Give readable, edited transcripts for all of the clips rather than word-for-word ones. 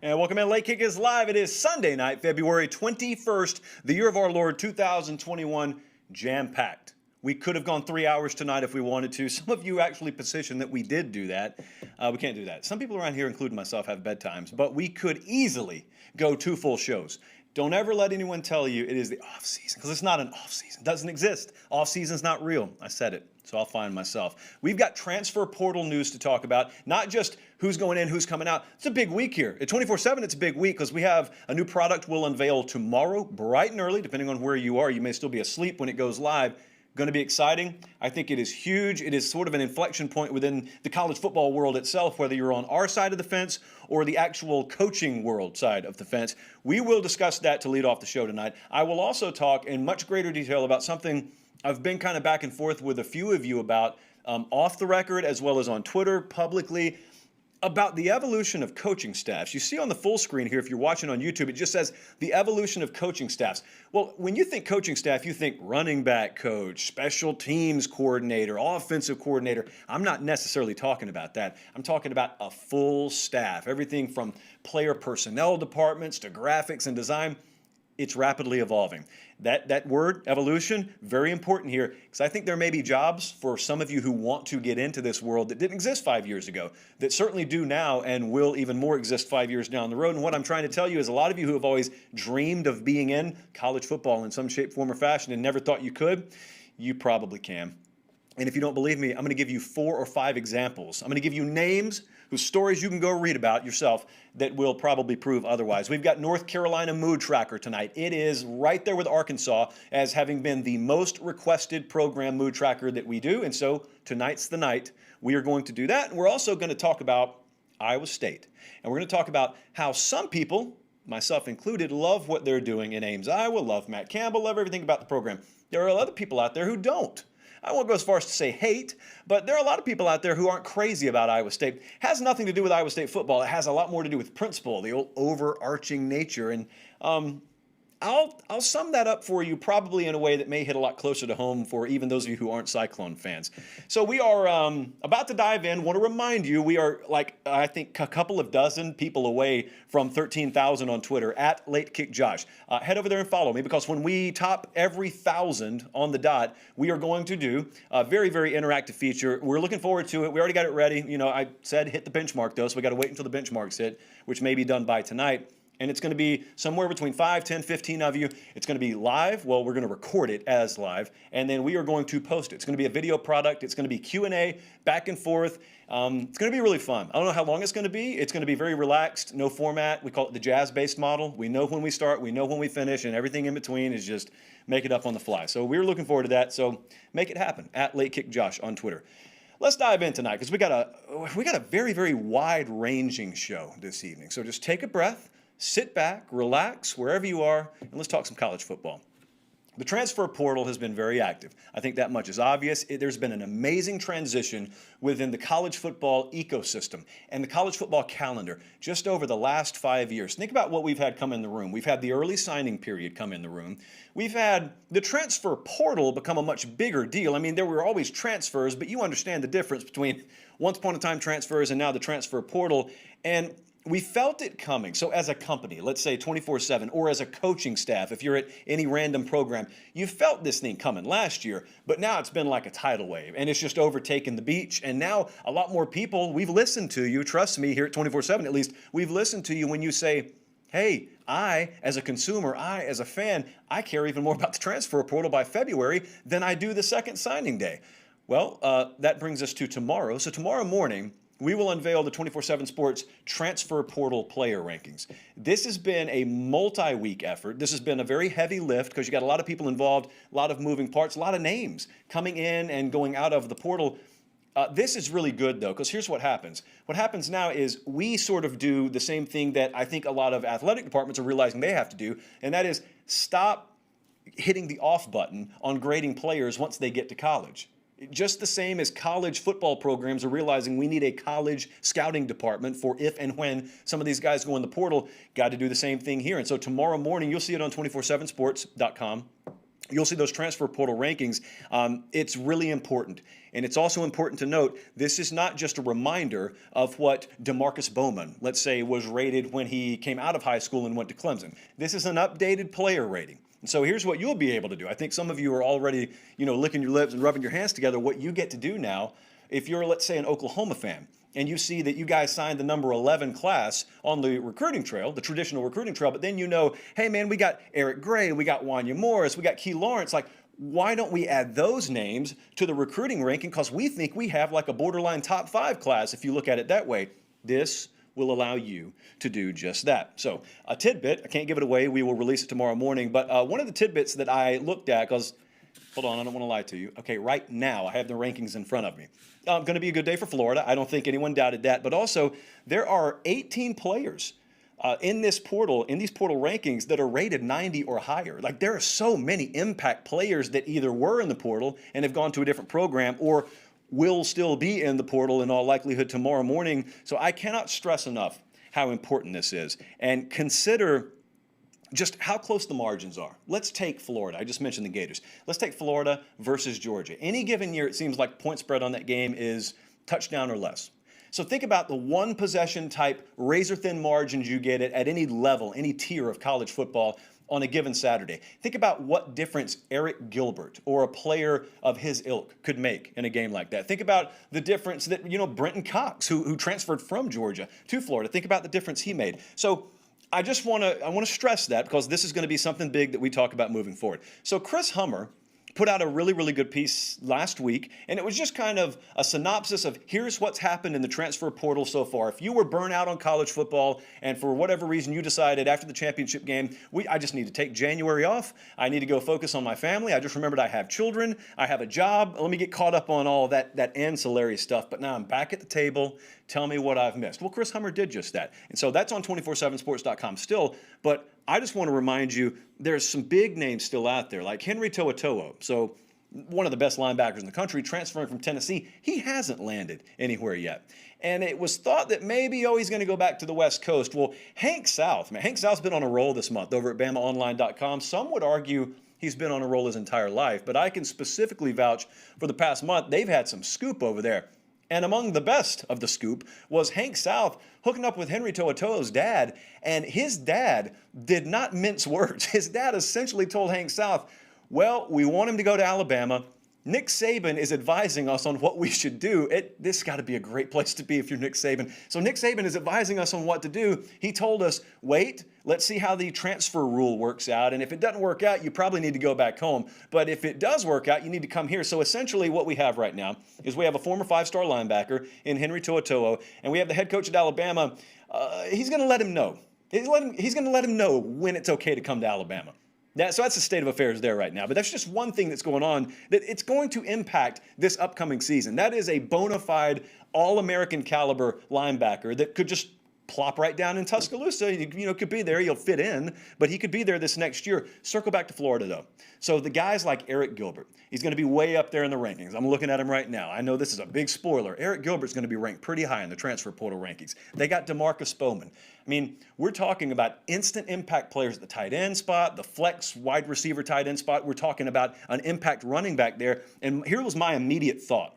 And welcome in. Late Kick is live. It is Sunday night, February 21st, the year of our Lord 2021, jam-packed. We could have gone 3 hours tonight if we wanted to. Some of you actually petitioned that we did do that. We can't do that. Some people around here, including myself, have bedtimes, but we could easily go 2 full shows. Don't ever let anyone tell you it is the off season, because it's not an off season. It doesn't exist. Off season's not real. I said it, so I'll find myself. We've got transfer portal news to talk about, not just who's going in, who's coming out. It's a big week here. At 24/7, it's a big week because we have a new product we'll unveil tomorrow, bright and early, depending on where you are. You may still be asleep when it goes live. Going to be exciting. I think it is huge. It is sort of an inflection point within the college football world itself, whether you're on our side of the fence or the actual coaching world side of the fence. We will discuss that to lead off the show tonight. I will also talk in much greater detail about something I've been kind of back and forth with a few of you about off the record as well as on Twitter publicly, about the evolution of coaching staffs. You see on the full screen here, if you're watching on YouTube, it just says the evolution of coaching staffs. Well, when you think coaching staff, you think running back coach, special teams coordinator, offensive coordinator. I'm not necessarily talking about that. I'm talking about a full staff, everything from player personnel departments to graphics and design. It's rapidly evolving. That word, evolution, very important here, because I think there may be jobs for some of you who want to get into this world that didn't exist 5 years ago, that certainly do now and will even more exist 5 years down the road. And what I'm trying to tell you is a lot of you who have always dreamed of being in college football in some shape, form, or fashion and never thought you could, you probably can. And if you don't believe me, I'm going to give you 4 or 5 examples. I'm going to give you names whose stories you can go read about yourself that will probably prove otherwise. We've got North Carolina Mood Tracker tonight. It is right there with Arkansas as having been the most requested program mood tracker that we do. And so tonight's the night we are going to do that. And we're also going to talk about Iowa State. And we're going to talk about how some people, myself included, love what they're doing in Ames, Iowa, love Matt Campbell, love everything about the program. There are other people out there who don't. I won't go as far as to say hate, but there are a lot of people out there who aren't crazy about Iowa State. It has nothing to do with Iowa State football. It has a lot more to do with principle, the old overarching nature. And I'll sum that up for you probably in a way that may hit a lot closer to home for even those of you who aren't Cyclone fans. So we are about to dive in. Want to remind you, we are I think a couple of dozen people away from 13,000 on Twitter at LateKickJosh. Head over there and follow me, because when we top every 1,000 on the dot, we are going to do a very, very interactive feature. We're looking forward to it. We already got it ready. You know, I said hit the benchmark though, so we got to wait until the benchmarks hit, which may be done by tonight. And it's going to be somewhere between 5, 10, 15 of you. It's going to be live. Well, we're going to record it as live, and then we are going to post it. It's going to be a video product. It's going to be Q&A, back and forth. It's going to be really fun. I don't know how long it's going to be. It's going to be very relaxed, no format. We call it the jazz-based model. We know when we start, we know when we finish, and everything in between is just make it up on the fly. So we're looking forward to that. So make it happen at LateKickJosh on Twitter. Let's dive in tonight, because we got a very, very wide-ranging show this evening. So just take a breath. Sit back, relax, wherever you are, and let's talk some college football. The transfer portal has been very active. I think that much is obvious. There's been an amazing transition within the college football ecosystem and the college football calendar just over the last 5 years. Think about what we've had come in the room. We've had the early signing period come in the room. We've had the transfer portal become a much bigger deal. I mean, there were always transfers, but you understand the difference between once upon a time transfers and now the transfer portal. And we felt it coming. So as a company, let's say 24/7, or as a coaching staff, if you're at any random program, you felt this thing coming last year, but now it's been like a tidal wave, and it's just overtaken the beach. And now a lot more people, we've listened to you, trust me, here at 24/7 at least, we've listened to you when you say, hey, I, as a consumer, I, as a fan, I care even more about the transfer portal by February than I do the second signing day. Well, that brings us to tomorrow. So tomorrow morning, we will unveil the 24/7 Sports Transfer Portal Player Rankings. This has been a multi-week effort. This has been a very heavy lift because you got a lot of people involved, a lot of moving parts, a lot of names coming in and going out of the portal. This is really good, though, because here's what happens. What happens now is we sort of do the same thing that I think a lot of athletic departments are realizing they have to do, and that is stop hitting the off button on grading players once they get to college. Just the same as college football programs are realizing we need a college scouting department for if and when some of these guys go in the portal, got to do the same thing here. And so tomorrow morning, you'll see it on 247sports.com. you'll see those transfer portal rankings. It's really important. And it's also important to note, this is not just a reminder of what DeMarcus Bowman, let's say, was rated when he came out of high school and went to Clemson. This is an updated player rating. And so here's what you'll be able to do. I think some of you are already, licking your lips and rubbing your hands together. What you get to do now, if you're, let's say, an Oklahoma fan, and you see that you guys signed the number 11 class on the recruiting trail, the traditional recruiting trail, but then hey man, we got Eric Gray, we got Wanya Morris, we got Key Lawrence. Like, why don't we add those names to the recruiting ranking? Because we think we have like a borderline top 5 class if you look at it that way. This will allow you to do just that. So a tidbit, I can't give it away, we will release it tomorrow morning, but one of the tidbits that I looked at, because hold on, I don't want to lie to you. Okay, right now I have the rankings in front of me. Going to be a good day for Florida. I don't think anyone doubted that. But also, there are 18 players in these portal rankings that are rated 90 or higher. Like, there are so many impact players that either were in the portal and have gone to a different program, or will still be in the portal in all likelihood tomorrow morning. So I cannot stress enough how important this is. And consider just how close the margins are. Let's take Florida. I just mentioned the Gators. Let's take Florida versus Georgia. Any given year, it seems like point spread on that game is touchdown or less. So think about the one possession type razor thin margins you get at any level, any tier of college football on a given Saturday. Think about what difference Eric Gilbert or a player of his ilk could make in a game like that. Think about the difference that, Brenton Cox, who transferred from Georgia to Florida. Think about the difference he made. So I want to stress that, because this is going to be something big that we talk about moving forward. So Chris Hummer put out a really, really good piece last week, and it was just kind of a synopsis of here's what's happened in the transfer portal so far. If you were burnt out on college football and for whatever reason you decided after the championship game, I just need to take January off, I need to go focus on my family, I just remembered I have children, I have a job, let me get caught up on all that ancillary stuff, but now I'm back at the table, tell me what I've missed. Well, Chris Hummer did just that. And so that's on 247sports.com still, but I just want to remind you, there's some big names still out there, like Henry To'oTo'o. So one of the best linebackers in the country, transferring from Tennessee. He hasn't landed anywhere yet. And it was thought that maybe, he's going to go back to the West Coast. Well, Hank South's been on a roll this month over at BamaOnline.com. Some would argue he's been on a roll his entire life, but I can specifically vouch for the past month, they've had some scoop over there. And among the best of the scoop was Hank South hooking up with Henry To'oTo'o's dad, and his dad did not mince words. His dad essentially told Hank South, well, we want him to go to Alabama. Nick Saban is advising us on what we should do. This got to be a great place to be if you're Nick Saban. So Nick Saban is advising us on what to do. He told us, wait, let's see how the transfer rule works out. And if it doesn't work out, you probably need to go back home. But if it does work out, you need to come here. So essentially what we have right now is we have a former 5-star linebacker in Henry To'oTo'o, and we have the head coach at Alabama. He's going to let him know. He's going to let him know when it's okay to come to Alabama. So that's the state of affairs there right now. But that's just one thing that's going on that it's going to impact this upcoming season. That is a bona fide All-American caliber linebacker that could just plop right down in Tuscaloosa. Could be there. He'll fit in, but he could be there this next year. Circle back to Florida, though. So the guys like Eric Gilbert, he's going to be way up there in the rankings. I'm looking at him right now. I know this is a big spoiler. Eric Gilbert's going to be ranked pretty high in the transfer portal rankings. They got DeMarcus Bowman. I mean, we're talking about instant impact players at the tight end spot, the flex wide receiver tight end spot. We're talking about an impact running back there. And here was my immediate thought.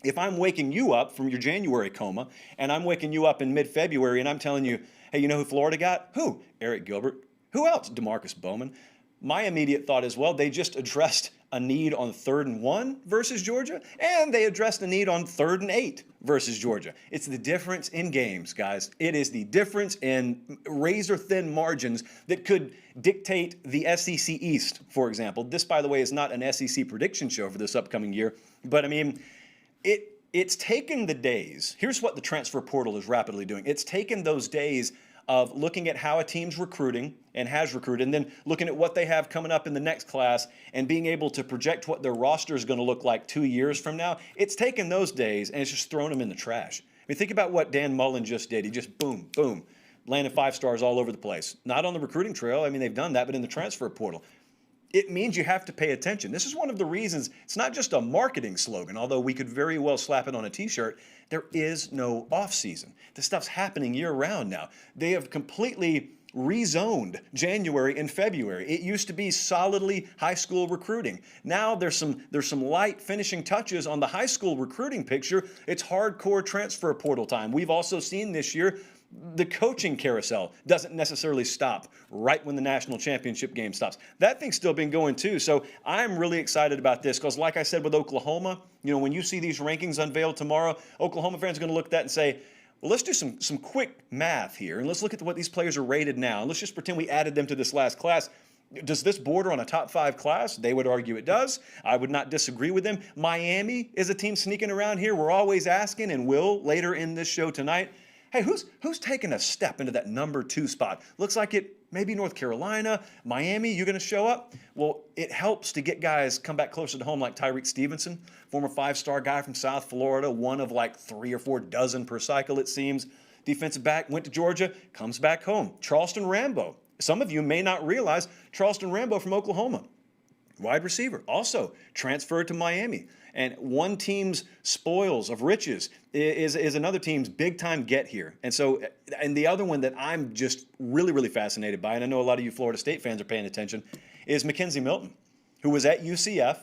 If I'm waking you up from your January coma, and I'm waking you up in mid-February, and I'm telling you, hey, you know who Florida got? Who? Eric Gilbert. Who else? DeMarcus Bowman. My immediate thought is, well, they just addressed a need on 3rd and 1 versus Georgia, and they addressed a need on 3rd and 8 versus Georgia. It's the difference in games, guys. It is the difference in razor-thin margins that could dictate the SEC East, for example. This, by the way, is not an SEC prediction show for this upcoming year, but I mean, it's taken the days. Here's what the transfer portal is rapidly doing. It's taken those days of looking at how a team's recruiting and has recruited, and then looking at what they have coming up in the next class and being able to project what their roster is going to look like 2 years from now. It's taken those days and it's just thrown them in the trash. I mean, think about what Dan Mullen just did. He just boom, boom, landed 5 stars all over the place. Not on the recruiting trail. I mean, they've done that, but in the transfer portal. It means you have to pay attention. This is one of the reasons it's not just a marketing slogan, although we could very well slap it on a t-shirt. There is no off season. This stuff's happening year round now. They have completely rezoned January and February. It used to be solidly high school recruiting. Now there's some light finishing touches on the high school recruiting picture. It's hardcore transfer portal time. We've also seen this year the coaching carousel doesn't necessarily stop right when the national championship game stops. That thing's still been going too. So I'm really excited about this because, like I said with Oklahoma, when you see these rankings unveiled tomorrow, Oklahoma fans are going to look at that and say, well, let's do some quick math here, and let's look at what these players are rated now, and let's just pretend we added them to this last class. Does this border on a top 5 class? They would argue it does. I would not disagree with them. Miami is a team sneaking around here. We're always asking, and will later in this show tonight, hey, who's taking a step into that number 2 spot? Looks like it maybe North Carolina, Miami, you going to show up? Well, it helps to get guys come back closer to home like Tyreek Stevenson, former 5-star guy from South Florida, one of like 3 or 4 dozen per cycle, it seems. Defensive back, went to Georgia, comes back home. Charleston Rambo. Some of you may not realize Charleston Rambo from Oklahoma. Wide receiver, also transferred to Miami. And one team's spoils of riches is another team's big-time get here. And the other one that I'm just really, really fascinated by, and I know a lot of you Florida State fans are paying attention, is Mackenzie Milton, who was at UCF,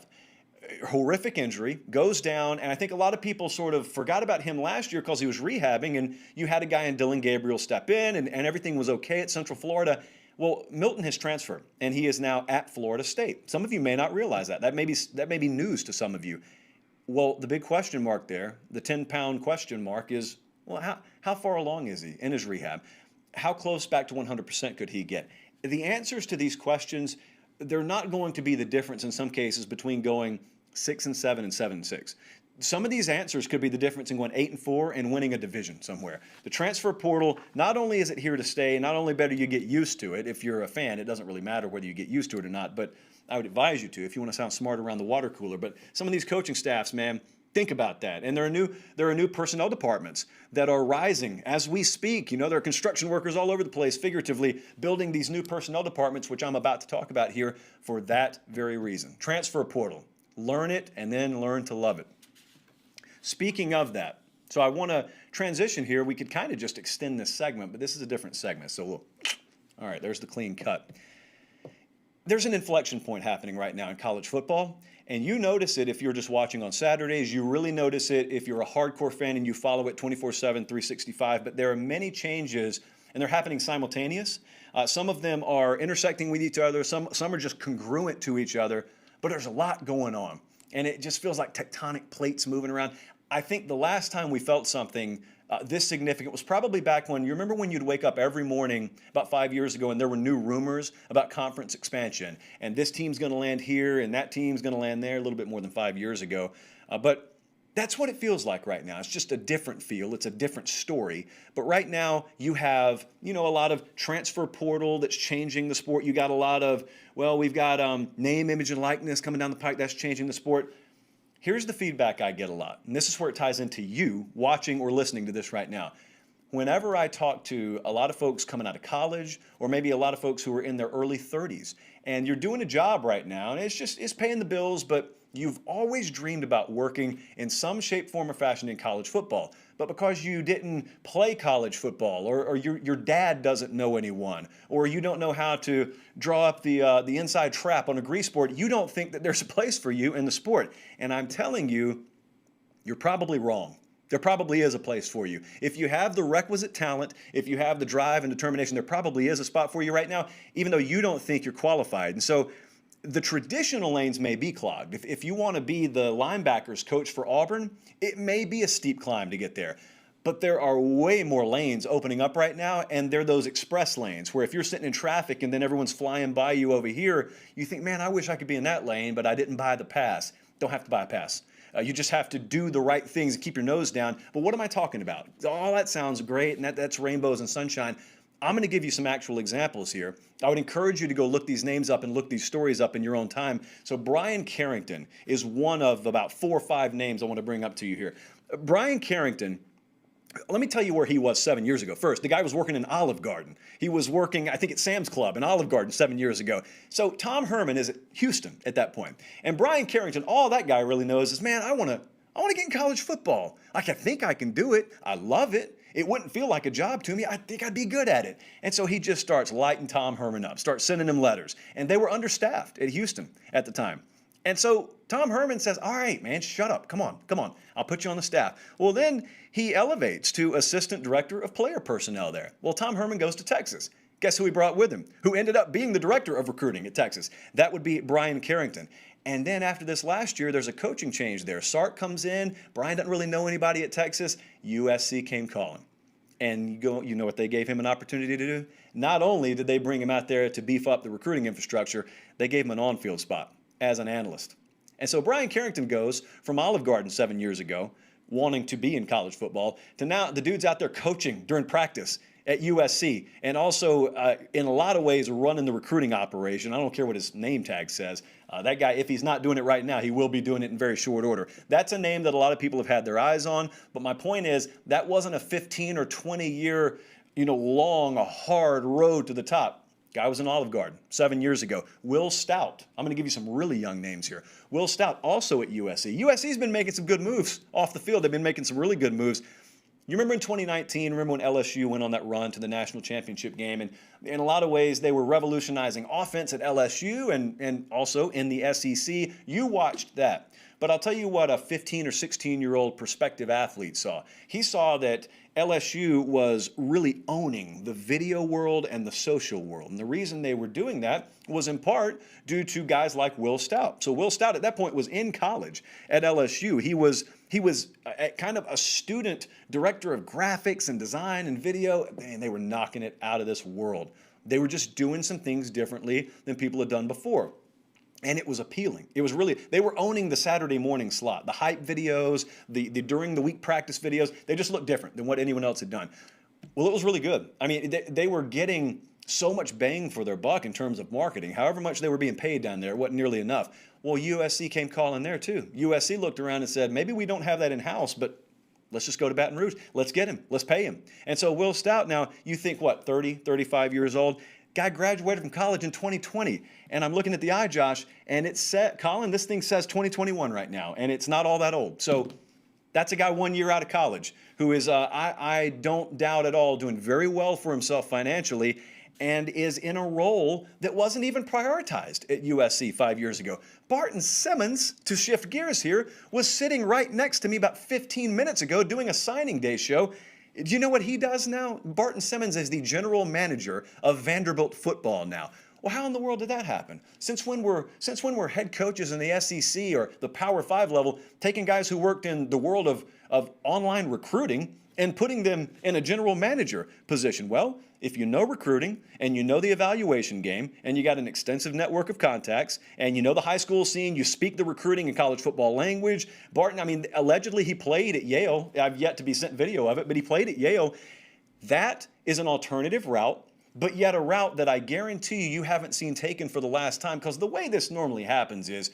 horrific injury, goes down, and I think a lot of people sort of forgot about him last year because he was rehabbing, and you had a guy in Dylan Gabriel step in, and everything was okay at Central Florida. Well, Milton has transferred, and he is now at Florida State. Some of you may not realize that. That may be news to some of you. Well, the big question mark there, the 10-pound question mark is, well, how far along is he in his rehab? How close back to 100% could he get? The answers to these questions, they're not going to be the difference in some cases between going 6-7 and 7-6. Some of these answers could be the difference in going 8-4 and winning a division somewhere. The transfer portal, not only is it here to stay, not only better you get used to it. If you're a fan, it doesn't really matter whether you get used to it or not, but I would advise you to if you want to sound smart around the water cooler. But some of these coaching staffs, man, think about that. And there are new personnel departments that are rising as we speak. There are construction workers all over the place, figuratively, building these new personnel departments, which I'm about to talk about here for that very reason. Transfer portal. Learn it and then learn to love it. Speaking of that, so I want to transition here. We could kind of just extend this segment, but this is a different segment. So all right, there's the clean cut. There's an inflection point happening right now in college football, and you notice it if you're just watching on Saturdays. You really notice it if you're a hardcore fan and you follow it 24/7, 365. But there are many changes, and they're happening simultaneous. Some of them are intersecting with each other. Some are just congruent to each other. But there's a lot going on, and it just feels like tectonic plates moving around. I think the last time we felt something this significant was probably back when, you remember when you'd wake up every morning about 5 years ago and there were new rumors about conference expansion, and this team's going to land here and that team's going to land there, a little bit more than 5 years ago. But that's what it feels like right now. It's just a different feel. It's a different story. But right now you have, a lot of transfer portal that's changing the sport. You got a lot of, we've got name, image, and likeness coming down the pike that's changing the sport. Here's the feedback I get a lot, and this is where it ties into you watching or listening to this right now. Whenever I talk to a lot of folks coming out of college, or maybe a lot of folks who are in their early 30s, and you're doing a job right now, and it's paying the bills, but you've always dreamed about working in some shape, form, or fashion in college football. But because you didn't play college football, or your dad doesn't know anyone, or you don't know how to draw up the inside trap on a grease board, you don't think that there's a place for you in the sport. And I'm telling you, you're probably wrong. There probably is a place for you. If you have the requisite talent, if you have the drive and determination, there probably is a spot for you right now, even though you don't think you're qualified. And so the traditional lanes may be clogged. If you want to be the linebackers coach for Auburn, it may be a steep climb to get there. But there are way more lanes opening up right now, and they're those express lanes where if you're sitting in traffic and then everyone's flying by you over here, you think, man, I wish I could be in that lane, but I didn't buy the pass. Don't have to buy a pass. You just have to do the right things and keep your nose down. But what am I talking about? All that sounds great, and that's rainbows and sunshine. I'm going to give you some actual examples here. I would encourage you to go look these names up and look these stories up in your own time. So Brian Carrington is one of about 4 or 5 names I want to bring up to you here. Brian Carrington, let me tell you where he was 7 years ago. First, the guy was working in Olive Garden. He was working, I think, at Sam's Club in Olive Garden 7 years ago. So Tom Herman is at Houston at that point. And Brian Carrington, all that guy really knows is, man, I want I want to get in college football. Like, I think I can do it. I love it. It wouldn't feel like a job to me. I think I'd be good at it. And so he just starts lighting Tom Herman up, starts sending him letters. And they were understaffed at Houston at the time. And so Tom Herman says, all right, man, shut up. Come on. I'll put you on the staff. Well, then he elevates to assistant director of player personnel there. Well, Tom Herman goes to Texas. Guess who he brought with him? Who ended up being the director of recruiting at Texas? That would be Brian Carrington. And then after this last year, there's a coaching change there. Sark comes in. Brian doesn't really know anybody at Texas. USC came calling. And you know what they gave him an opportunity to do? Not only did they bring him out there to beef up the recruiting infrastructure, they gave him an on-field spot as an analyst. And so Brian Carrington goes from Olive Garden 7 years ago, wanting to be in college football, to now the dude's out there coaching during practice at USC, and also in a lot of ways running the recruiting operation. I don't care what his name tag says. That guy, if he's not doing it right now, he will be doing it in very short order. That's a name that a lot of people have had their eyes on, but my point is that wasn't a 15 or 20 year, long, a hard road to the top. Guy was in Olive Garden 7 years ago. Will Stout. I'm going to give you some really young names here. Will Stout, also at USC. USC's been making some good moves off the field. They've been making some really good moves. You remember in 2019, remember when LSU went on that run to the national championship game? And in a lot of ways, they were revolutionizing offense at LSU and also in the SEC. You watched that. But I'll tell you what a 15 or 16-year-old prospective athlete saw. He saw that LSU was really owning the video world and the social world. And the reason they were doing that was in part due to guys like Will Stout. So Will Stout at that point was in college at LSU. He was kind of a student director of graphics and design and video, and they were knocking it out of this world. They were just doing some things differently than people had done before. And it was appealing. It was really, they were owning the Saturday morning slot. The hype videos, the during the week practice videos, they just looked different than what anyone else had done. Well, it was really good. I mean, they were getting so much bang for their buck in terms of marketing. However much they were being paid down there, it wasn't nearly enough. Well, USC came calling there too. USC looked around and said, maybe we don't have that in-house, but let's just go to Baton Rouge. Let's get him. Let's pay him. And so Will Stout now, you think what, 30, 35 years old? Guy graduated from college in 2020, and I'm looking at the iJosh, and it said, Colin, this thing says 2021 right now, and it's not all that old. So that's a guy 1 year out of college who is, I don't doubt at all, doing very well for himself financially, and is in a role that wasn't even prioritized at USC 5 years ago. Barton Simmons, to shift gears here, was sitting right next to me about 15 minutes ago doing a signing day show. Do you know what he does now? Barton Simmons is the general manager of Vanderbilt football now. Well, how in the world did that happen? Since when were head coaches in the SEC or the Power 5 level taking guys who worked in the world of online recruiting and putting them in a general manager position? Well, if you know recruiting and you know the evaluation game and you got an extensive network of contacts and you know the high school scene, you speak the recruiting and college football language. Barton, I mean, allegedly he played at Yale. I've yet to be sent video of it, but he played at Yale. That is an alternative route, but yet a route that I guarantee you haven't seen taken for the last time, because the way this normally happens is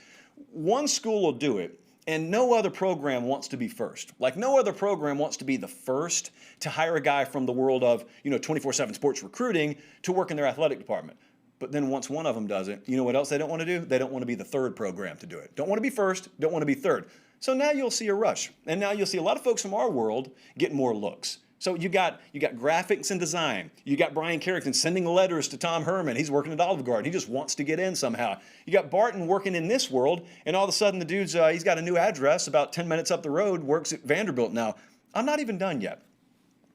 one school will do it, and no other program wants to be first. Like no other program wants to be the first to hire a guy from the world of 24/7 sports recruiting to work in their athletic department. But then once one of them does it, you know what else they don't want to do? They don't want to be the third program to do it. Don't want to be first, don't want to be third. So now you'll see a rush. And now you'll see a lot of folks from our world get more looks. So you got graphics and design. You got Brian Carrington sending letters to Tom Herman. He's working at Olive Garden. He just wants to get in somehow. You got Barton working in this world, and all of a sudden the dude's he's got a new address about 10 minutes up the road, works at Vanderbilt now. I'm not even done yet.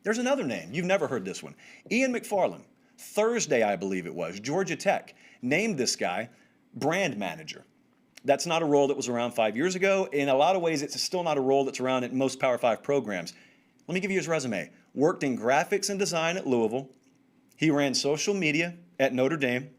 There's another name. You've never heard this one. Ian McFarland. Thursday, I believe it was, Georgia Tech named this guy brand manager. That's not a role that was around 5 years ago. In a lot of ways, it's still not a role that's around in most Power 5 programs. Let me give you his resume. Worked in graphics and design at Louisville. He ran social media at Notre Dame.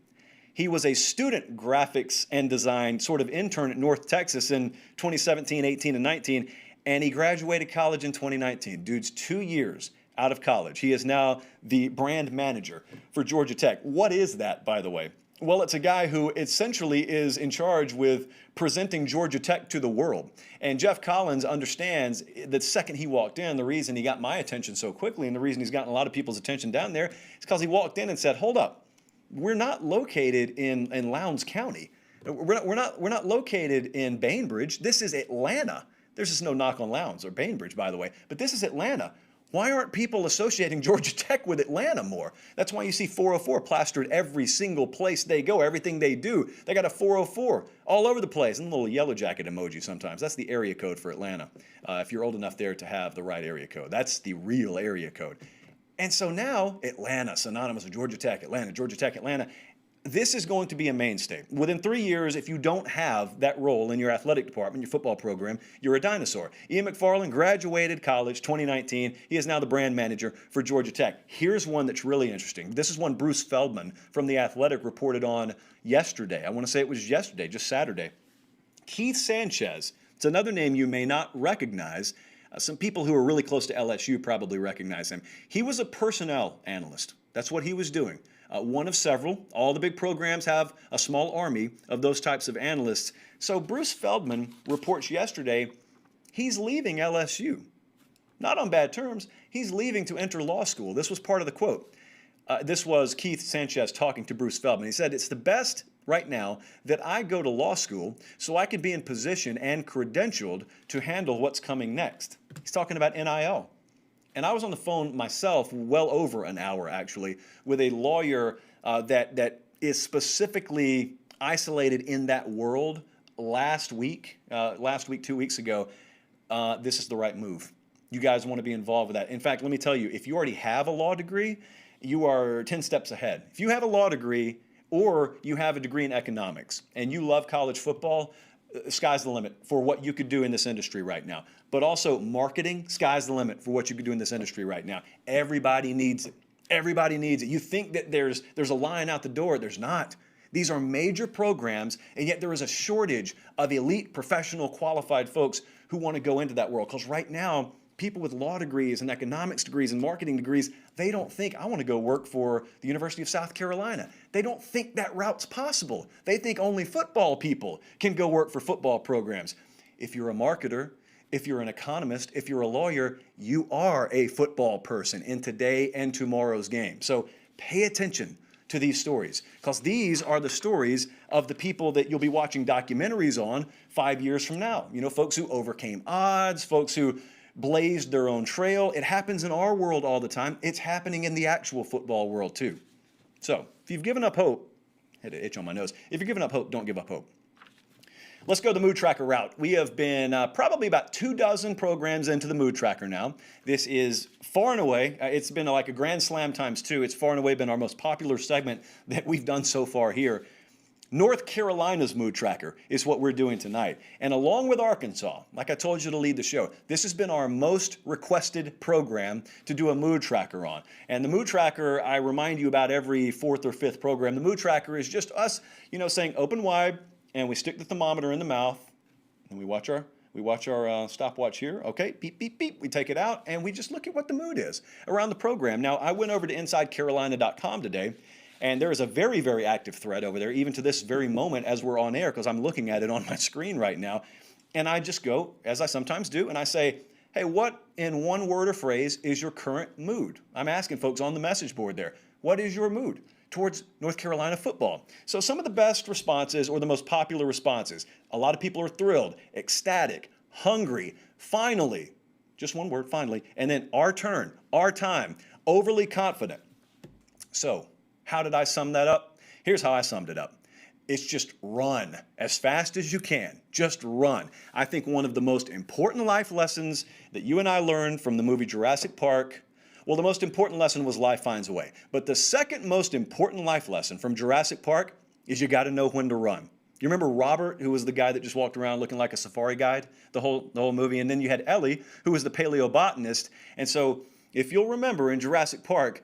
He was a student graphics and design sort of intern at North Texas in 2017, 18, and 19, and he graduated college in 2019. Dude's 2 years out of college. He is now the brand manager for Georgia Tech. What is that, by the way? Well, it's a guy who essentially is in charge with presenting Georgia Tech to the world. And Jeff Collins understands that second he walked in, the reason he got my attention so quickly and the reason he's gotten a lot of people's attention down there is because he walked in and said, hold up, we're not located in Lowndes County. We're not located in Bainbridge. This is Atlanta. There's just no knock on Lowndes or Bainbridge, by the way, but this is Atlanta. Why aren't people associating Georgia Tech with Atlanta more? That's why you see 404 plastered every single place they go, everything they do. They got a 404 all over the place, and a little yellow jacket emoji sometimes. That's the area code for Atlanta, if you're old enough there to have the right area code. That's the real area code. And so now, Atlanta, synonymous with Georgia Tech, Atlanta, Georgia Tech, Atlanta. This is going to be a mainstay. Within 3 years, if you don't have that role in your athletic department, your football program, you're a dinosaur. Ian McFarland graduated college 2019. He is now the brand manager for Georgia Tech. Here's one that's really interesting. This is one Bruce Feldman from The Athletic reported on yesterday. I want to say it was yesterday, just Saturday. Keith Sanchez, it's another name you may not recognize. Some people who are really close to LSU probably recognize him. He was a personnel analyst. That's what he was doing. One of several. All the big programs have a small army of those types of analysts. So Bruce Feldman reports yesterday he's leaving LSU. Not on bad terms. He's leaving to enter law school. This was part of the quote. This was Keith Sanchez talking to Bruce Feldman. He said, "It's the best right now that I go to law school so I can be in position and credentialed to handle what's coming next." He's talking about NIL. And I was on the phone myself, well over an hour actually, with a lawyer that is specifically isolated in that world last week, 2 weeks ago. This is the right move. You guys want to be involved with that. In fact, let me tell you, if you already have a law degree, you are 10 steps ahead. If you have a law degree or you have a degree in economics and you love college football, sky's the limit for what you could do in this industry right now. But also marketing, sky's the limit for what you could do in this industry right now. Everybody needs it. Everybody needs it. You think that there's a line out the door. There's not. These are major programs, and yet there is a shortage of elite, professional, qualified folks who want to go into that world. Because right now, people with law degrees and economics degrees and marketing degrees, they don't think, I want to go work for the University of South Carolina. They don't think that route's possible. They think only football people can go work for football programs. If you're a marketer, if you're an economist, if you're a lawyer, you are a football person in today and tomorrow's game. So pay attention to these stories, because these are the stories of the people that you'll be watching documentaries on 5 years from now. You know, folks who overcame odds, folks who blazed their own trail. It happens in our world all the time. It's happening in the actual football world too. So if you've given up hope, I had an itch on my nose. If you're giving up hope, don't give up hope. Let's go the Mood Tracker route. We have been probably about 24 programs into the Mood Tracker now. This is far and away, it's been like a grand slam times two. It's far and away been our most popular segment that we've done so far here. North Carolina's Mood Tracker is what we're doing tonight. And along with Arkansas, like I told you to lead the show, this has been our most requested program to do a Mood Tracker on. And the Mood Tracker, I remind you about every fourth or fifth program. The Mood Tracker is just us, saying open wide, and we stick the thermometer in the mouth, and we watch our stopwatch here. Okay, beep, beep, beep. We take it out, and we just look at what the mood is around the program. Now, I went over to InsideCarolina.com today, and there is a very, very active thread over there, even to this very moment as we're on air, because I'm looking at it on my screen right now. And I just go, as I sometimes do, and I say, hey, what in one word or phrase is your current mood? I'm asking folks on the message board there, what is your mood towards North Carolina football? So some of the best responses, or the most popular responses, a lot of people are thrilled, ecstatic, hungry, finally, just one word, finally, and then our turn, our time, overly confident. So how did I sum that up? Here's how I summed it up. It's just run as fast as you can. Just run. I think one of the most important life lessons that you and I learned from the movie Jurassic Park, well, the most important lesson was life finds a way. But the second most important life lesson from Jurassic Park is you got to know when to run. You remember Robert, who was the guy that just walked around looking like a safari guide the whole movie? And then you had Ellie, who was the paleobotanist. And so if you'll remember in Jurassic Park,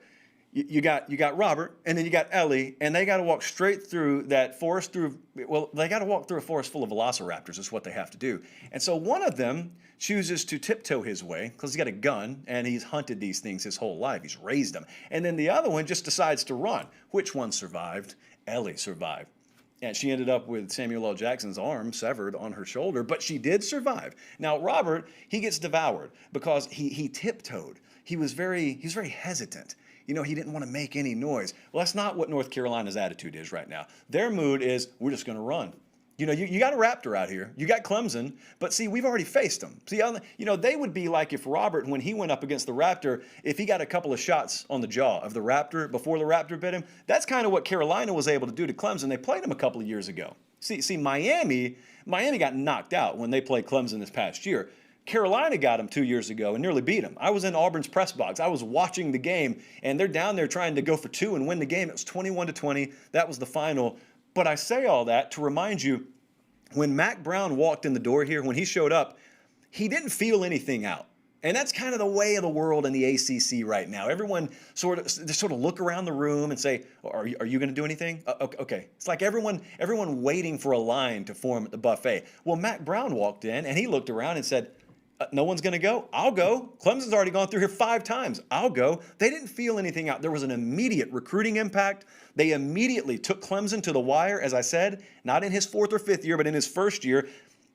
you got Robert, and then you got Ellie, and they got to walk straight through that forest they got to walk through a forest full of velociraptors is what they have to do. And so one of them chooses to tiptoe his way because he's got a gun, and he's hunted these things his whole life. He's raised them. And then the other one just decides to run. Which one survived? Ellie survived. And she ended up with Samuel L. Jackson's arm severed on her shoulder, but she did survive. Now, Robert, he gets devoured because he tiptoed. He was very hesitant. He didn't want to make any noise. Well, that's not what North Carolina's attitude is right now. Their mood is, we're just going to run. You got a Raptor out here. You got Clemson, but see, we've already faced them. See, they would be like if Robert, when he went up against the Raptor, if he got a couple of shots on the jaw of the Raptor before the Raptor bit him, that's kind of what Carolina was able to do to Clemson. They played him a couple of years ago. See, Miami got knocked out when they played Clemson this past year. Carolina got him 2 years ago and nearly beat him. I was in Auburn's press box. I was watching the game, and they're down there trying to go for two and win the game. It was 21-20. That was the final. But I say all that to remind you, when Mack Brown walked in the door here, when he showed up, he didn't feel anything out. And that's kind of the way of the world in the ACC right now. Everyone sort of look around the room and say, are you going to do anything? Okay. It's like everyone waiting for a line to form at the buffet. Well, Mack Brown walked in, and he looked around and said, no one's going to go? I'll go. Clemson's already gone through here 5 times. I'll go. They didn't feel anything out. There was an immediate recruiting impact. They immediately took Clemson to the wire, as I said, not in his 4th or 5th year, but in his first year.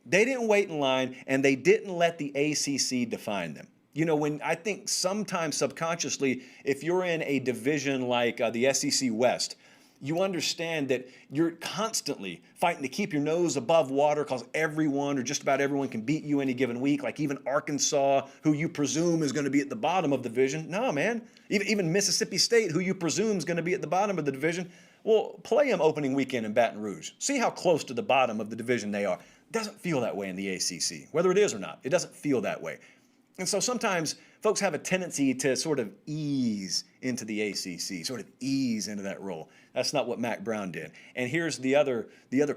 They didn't wait in line, and they didn't let the ACC define them. When I think sometimes subconsciously, if you're in a division like the SEC West, you understand that you're constantly fighting to keep your nose above water because everyone or just about everyone can beat you any given week, like even Arkansas, who you presume is going to be at the bottom of the division. No, man. Even Mississippi State, who you presume is going to be at the bottom of the division. Well, play them opening weekend in Baton Rouge. See how close to the bottom of the division they are. It doesn't feel that way in the ACC. Whether it is or not, it doesn't feel that way. And so sometimes folks have a tendency to sort of ease into the ACC, sort of ease into that role. That's not what Mack Brown did. And here's the other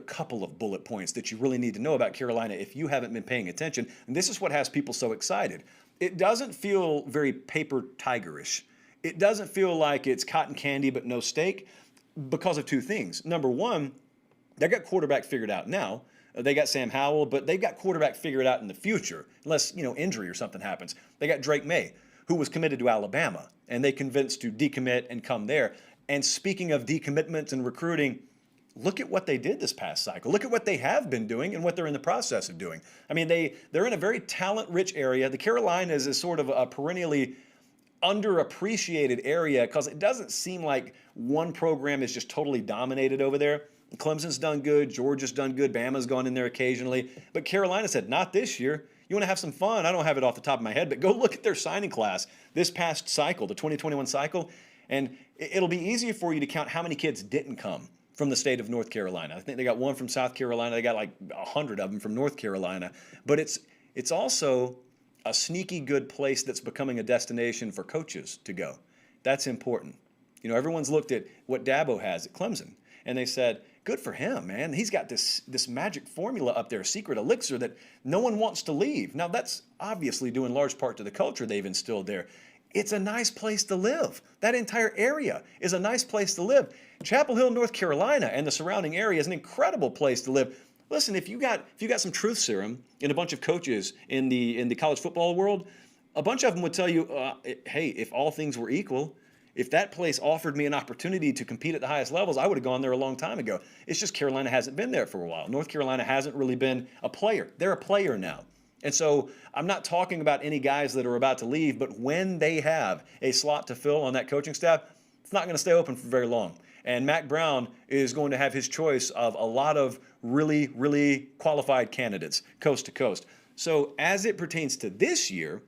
couple of bullet points that you really need to know about Carolina if you haven't been paying attention. And this is what has people so excited. It doesn't feel very paper tigerish. It doesn't feel like it's cotton candy but no steak because of 2 things. Number one, they got quarterback figured out now. They got Sam Howell, but they've got quarterback figured out in the future, unless, injury or something happens. They got Drake May, who was committed to Alabama, and they convinced to decommit and come there. And speaking of decommitments and recruiting, look at what they did this past cycle. Look at what they have been doing and what they're in the process of doing. I mean, they're in a very talent-rich area. The Carolinas is sort of a perennially underappreciated area because it doesn't seem like one program is just totally dominated over there. Clemson's done good, Georgia's done good, Bama's gone in there occasionally, but Carolina said, not this year. You want to have some fun? I don't have it off the top of my head, but go look at their signing class this past cycle, the 2021 cycle, and it'll be easier for you to count how many kids didn't come from the state of North Carolina. I think they got one from South Carolina. They got like 100 of them from North Carolina, but it's also a sneaky good place that's becoming a destination for coaches to go. That's important. Everyone's looked at what Dabo has at Clemson, and they said, good for him, man. He's got this magic formula up there, secret elixir that no one wants to leave. Now, that's obviously due in large part to the culture they've instilled there. It's a nice place to live. That entire area is a nice place to live. Chapel Hill, North Carolina, and the surrounding area is an incredible place to live. Listen, if you got some truth serum in a bunch of coaches in the college football world, a bunch of them would tell you, hey, if all things were equal, if that place offered me an opportunity to compete at the highest levels, I would have gone there a long time ago. It's just Carolina hasn't been there for a while. North Carolina hasn't really been a player. They're a player now. And so I'm not talking about any guys that are about to leave, but when they have a slot to fill on that coaching staff, it's not going to stay open for very long. And Mack Brown is going to have his choice of a lot of really, really qualified candidates coast to coast. So as it pertains to this year,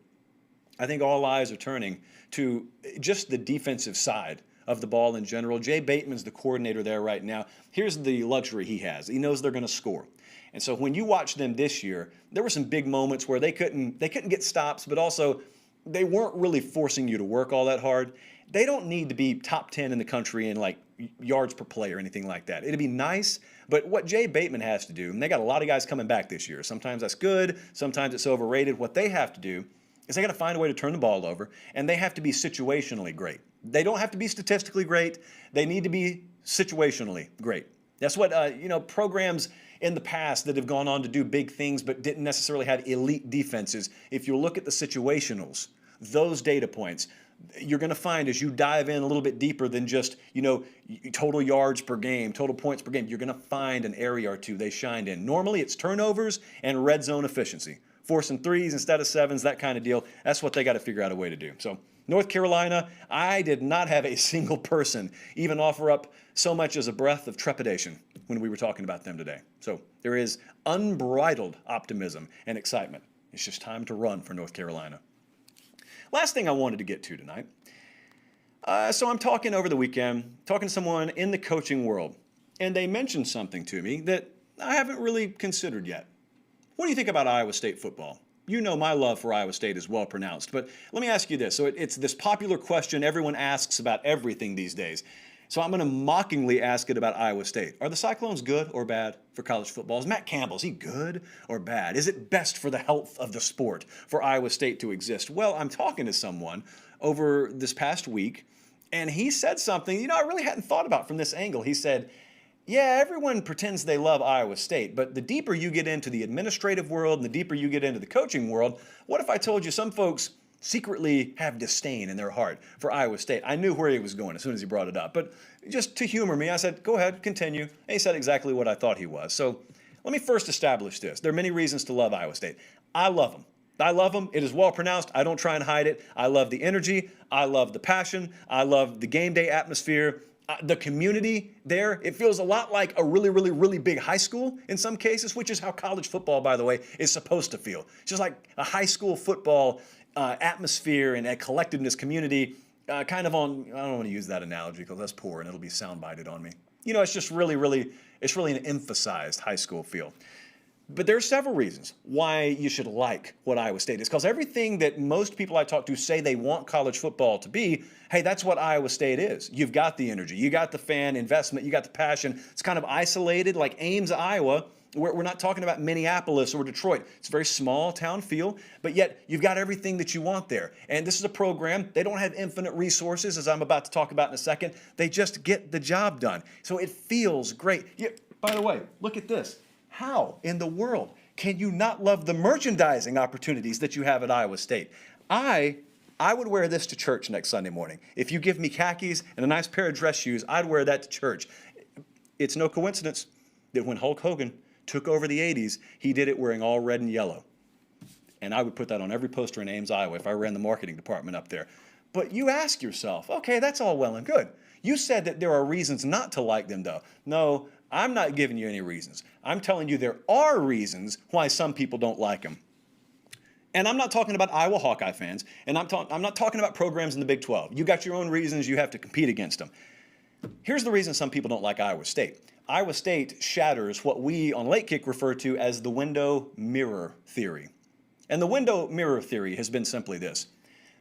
I think all eyes are turning to just the defensive side of the ball in general. Jay Bateman's the coordinator there right now. Here's the luxury he has. He knows they're going to score. And so when you watch them this year, there were some big moments where they couldn't get stops, but also they weren't really forcing you to work all that hard. They don't need to be top 10 in the country in like yards per play or anything like that. It'd be nice, but what Jay Bateman has to do, and they got a lot of guys coming back this year. Sometimes that's good, sometimes it's overrated. What they have to do is they got to find a way to turn the ball over, and they have to be situationally great. They don't have to be statistically great. They need to be situationally great. That's what programs in the past that have gone on to do big things but didn't necessarily have elite defenses. If you look at the situationals, those data points, you're going to find as you dive in a little bit deeper than just total yards per game, total points per game, you're going to find an area or two they shined in. Normally it's turnovers and red zone efficiency. Forcing threes instead of sevens, that kind of deal. That's what they got to figure out a way to do. So North Carolina, I did not have a single person even offer up so much as a breath of trepidation when we were talking about them today. So there is unbridled optimism and excitement. It's just time to run for North Carolina. Last thing I wanted to get to tonight. So I'm talking over the weekend, talking to someone in the coaching world, and they mentioned something to me that I haven't really considered yet. What do you think about Iowa State football? You know my love for Iowa State is well pronounced, but let me ask you this. So it's this popular question everyone asks about everything these days. So I'm going to mockingly ask it about Iowa State. Are the Cyclones good or bad for college football? Is Matt Campbell, is he good or bad? Is it best for the health of the sport for Iowa State to exist? Well, I'm talking to someone over this past week, and he said something, I really hadn't thought about from this angle. He said, yeah, everyone pretends they love Iowa State, but the deeper you get into the administrative world and the deeper you get into the coaching world, what if I told you some folks secretly have disdain in their heart for Iowa State? I knew where he was going as soon as he brought it up, but just to humor me, I said, go ahead, continue. And he said exactly what I thought he was. So let me first establish this. There are many reasons to love Iowa State. I love them. I love them. It is well pronounced. I don't try and hide it. I love the energy. I love the passion. I love the game day atmosphere. The community there, it feels a lot like a really, really, really big high school in some cases, which is how college football, by the way, is supposed to feel. It's just like a high school football atmosphere and a collectiveness community, kind of on, I don't want to use that analogy because that's poor and it'll be soundbited on me. It's just really, really, it's really an emphasized high school feel. But there are several reasons why you should like what Iowa State is, because everything that most people I talk to say they want college football to be, hey, that's what Iowa State is. You've got the energy, you got the fan investment, you got the passion. It's kind of isolated, like Ames, Iowa. We're not talking about Minneapolis or Detroit. It's a very small town feel, but yet you've got everything that you want there. And this is a program, they don't have infinite resources, as I'm about to talk about in a second. They just get the job done. So it feels great. By the way, look at this. How in the world can you not love the merchandising opportunities that you have at Iowa State? I would wear this to church next Sunday morning. If you give me khakis and a nice pair of dress shoes, I'd wear that to church. It's no coincidence that when Hulk Hogan took over the 80s, he did it wearing all red and yellow. And I would put that on every poster in Ames, Iowa if I ran the marketing department up there. But you ask yourself, okay, that's all well and good. You said that there are reasons not to like them, though. No, I'm not giving you any reasons. I'm telling you there are reasons why some people don't like them. And I'm not talking about Iowa Hawkeye fans, and I'm not talking about programs in the Big 12. You got your own reasons. You have to compete against them. Here's the reason some people don't like Iowa State. Iowa State shatters what we on Late Kick refer to as the window mirror theory. And the window mirror theory has been simply this.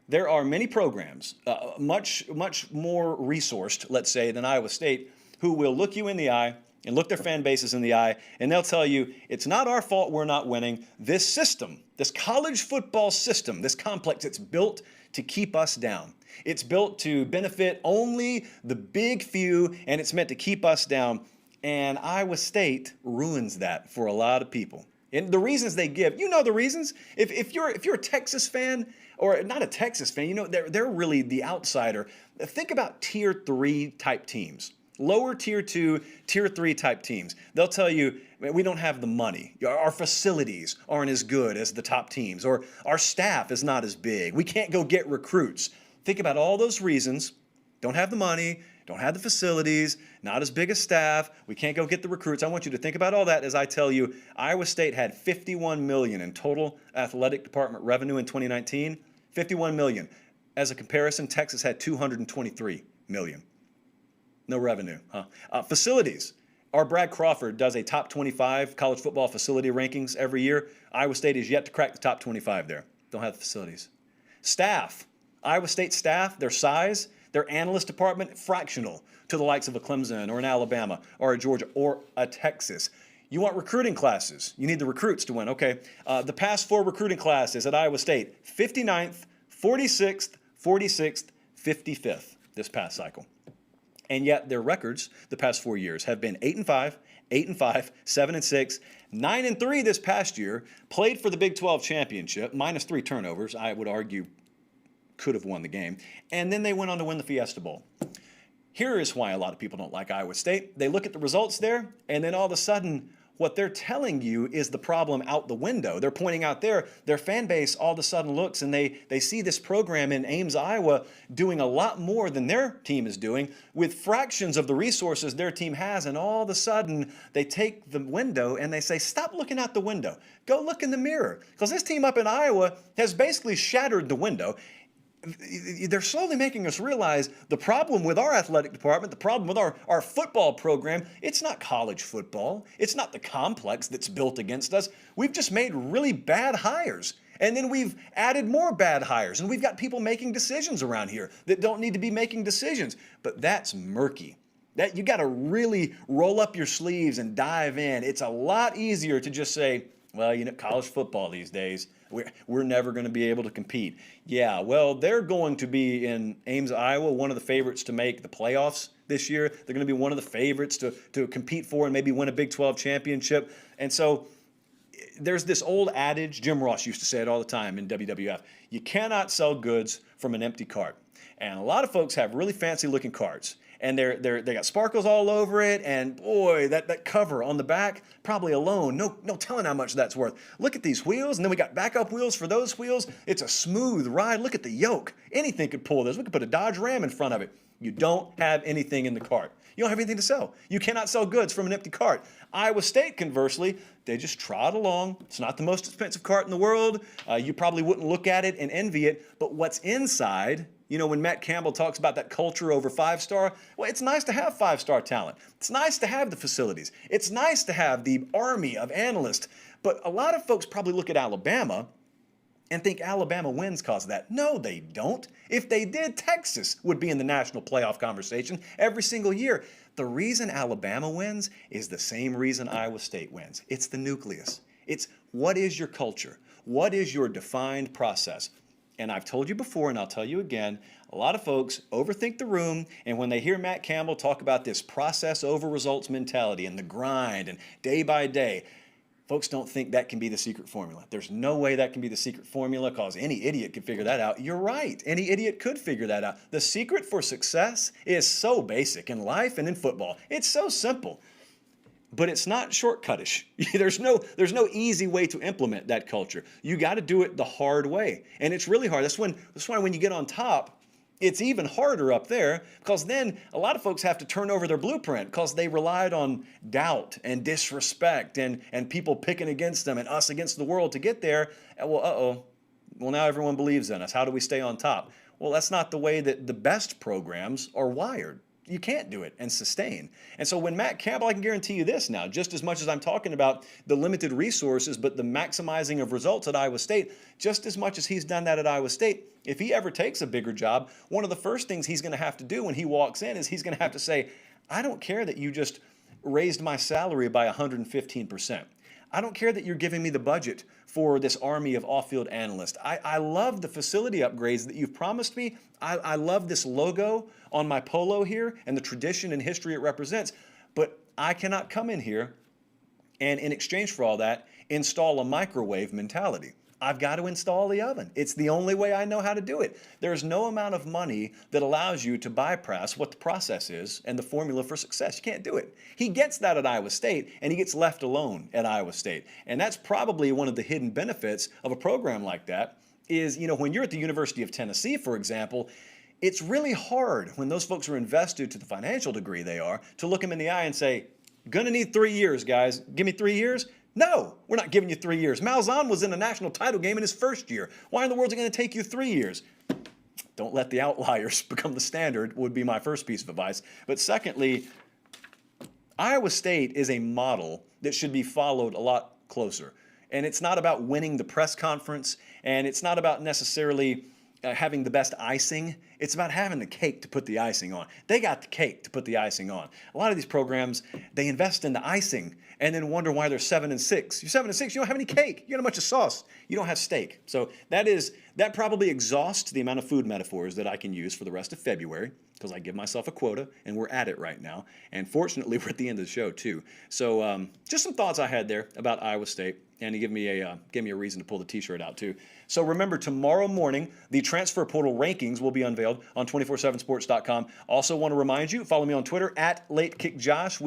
There are many programs, much more resourced, let's say, than Iowa State, who will look you in the eye and look their fan bases in the eye, and they'll tell you, it's not our fault we're not winning. This system, this college football system, this complex, it's built to keep us down. It's built to benefit only the big few, and it's meant to keep us down. And Iowa State ruins that for a lot of people. And the reasons they give, you know the reasons. If you're a Texas fan, or not a Texas fan, they're really the outsider. Think about tier 3 type teams. Lower tier 2, tier 3 type teams. They'll tell you, we don't have the money. Our facilities aren't as good as the top teams, or our staff is not as big. We can't go get recruits. Think about all those reasons. Don't have the money, don't have the facilities, not as big a staff. We can't go get the recruits. I want you to think about all that as I tell you, Iowa State had $51 million in total athletic department revenue in 2019. $51 million. As a comparison, Texas had $223 million. No revenue, huh? Facilities. Our Brad Crawford does a top 25 college football facility rankings every year. Iowa State is yet to crack the top 25 there. Don't have the facilities. Staff. Iowa State staff, their size, their analyst department, fractional to the likes of a Clemson or an Alabama or a Georgia or a Texas. You want recruiting classes. You need the recruits to win. Okay, the past 4 recruiting classes at Iowa State, 59th, 46th, 46th, 55th this past cycle. And yet their records the past 4 years have been 8-5, 8-5, 7-6, 9-3 this past year, played for the Big 12 championship, minus 3 turnovers, I would argue could have won the game, and then they went on to win the Fiesta Bowl. Here is why a lot of people don't like Iowa State. They look at the results there, and then all of a sudden, what they're telling you is the problem out the window. They're pointing out their fan base all of a sudden looks and they see this program in Ames, Iowa doing a lot more than their team is doing with fractions of the resources their team has, and all of a sudden they take the window and they say, stop looking out the window. Go look in the mirror. Because this team up in Iowa has basically shattered the window. They're slowly making us realize the problem with our athletic department, the problem with our football program, it's not college football. It's not the complex that's built against us. We've just made really bad hires. And then we've added more bad hires. And we've got people making decisions around here that don't need to be making decisions. But that's murky. That you got to really roll up your sleeves and dive in. It's a lot easier to just say, well, college football these days, we're never going to be able to compete. Yeah, well, they're going to be in Ames, Iowa, one of the favorites to make the playoffs this year. They're going to be one of the favorites to compete for and maybe win a Big 12 championship. And so there's this old adage, Jim Ross used to say it all the time in WWF, you cannot sell goods from an empty cart. And a lot of folks have really fancy looking carts. And they got sparkles all over it, and boy, that cover on the back, probably alone, no telling how much that's worth. Look at these wheels, and then we got backup wheels for those wheels. It's a smooth ride. Look at the yoke. Anything could pull this. We could put a Dodge Ram in front of it. You don't have anything in the cart. You don't have anything to sell. You cannot sell goods from an empty cart. Iowa State, conversely, they just trot along. It's not the most expensive cart in the world. You probably wouldn't look at it and envy it, but what's inside, when Matt Campbell talks about that culture over five-star, well, it's nice to have five-star talent. It's nice to have the facilities. It's nice to have the army of analysts. But a lot of folks probably look at Alabama and think Alabama wins because of that. No, they don't. If they did, Texas would be in the national playoff conversation every single year. The reason Alabama wins is the same reason Iowa State wins. It's the nucleus. It's what is your culture? What is your defined process? And I've told you before, and I'll tell you again, a lot of folks overthink the room, and when they hear Matt Campbell talk about this process over results mentality and the grind and day by day, folks don't think that can be the secret formula. There's no way that can be the secret formula because any idiot could figure that out. You're right. Any idiot could figure that out. The secret for success is so basic in life and in football. It's so simple. But it's not shortcutish. There's no easy way to implement that culture. You got to do it the hard way. And it's really hard. That's why when you get on top, it's even harder up there because then a lot of folks have to turn over their blueprint because they relied on doubt and disrespect and people picking against them and us against the world to get there. Well, well, now everyone believes in us. How do we stay on top? Well, that's not the way that the best programs are wired. You can't do it and sustain. And so when Matt Campbell, I can guarantee you this now, just as much as I'm talking about the limited resources, but the maximizing of results at Iowa State, just as much as he's done that at Iowa State, if he ever takes a bigger job, one of the first things he's going to have to do when he walks in is he's going to have to say, I don't care that you just raised my salary by 115%. I don't care that you're giving me the budget for this army of off-field analysts. I love the facility upgrades that you've promised me. I love this logo on my polo here and the tradition and history it represents. But I cannot come in here and in exchange for all that, install a microwave mentality. I've got to install the oven. It's the only way I know how to do it. There's no amount of money that allows you to bypass what the process is and the formula for success. You can't do it. He gets that at Iowa State, and he gets left alone at Iowa State. And that's probably one of the hidden benefits of a program like that is, when you're at the University of Tennessee, for example, it's really hard when those folks are invested to the financial degree they are to look them in the eye and say, gonna need 3 years, guys. Give me 3 years? No, we're not giving you 3 years. Malzahn was in a national title game in his first year. Why in the world is it going to take you 3 years? Don't let the outliers become the standard would be my first piece of advice. But secondly, Iowa State is a model that should be followed a lot closer. And it's not about winning the press conference, and it's not about necessarily having the best icing. It's about having the cake to put the icing on. They got the cake to put the icing on. A lot of these programs, they invest in the icing and then wonder why they're 7-6. You're 7-6, you don't have any cake. You got a bunch of sauce. You don't have steak. So that probably exhausts the amount of food metaphors that I can use for the rest of February because I give myself a quota and we're at it right now. And fortunately, we're at the end of the show too. So just some thoughts I had there about Iowa State. And he gave me a reason to pull the T-shirt out too. So remember, tomorrow morning, the transfer portal rankings will be unveiled on 247sports.com. Also want to remind you, follow me on Twitter at LateKickJosh.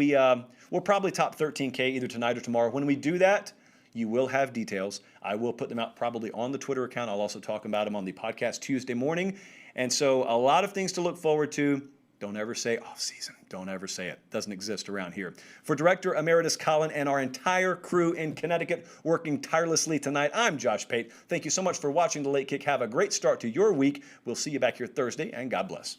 We'll probably top 13K either tonight or tomorrow. When we do that, you will have details. I will put them out probably on the Twitter account. I'll also talk about them on the podcast Tuesday morning. And so a lot of things to look forward to. Don't ever say off season. Don't ever say it. Doesn't exist around here. For Director Emeritus Colin and our entire crew in Connecticut working tirelessly tonight, I'm Josh Pate. Thank you so much for watching The Late Kick. Have a great start to your week. We'll see you back here Thursday, and God bless.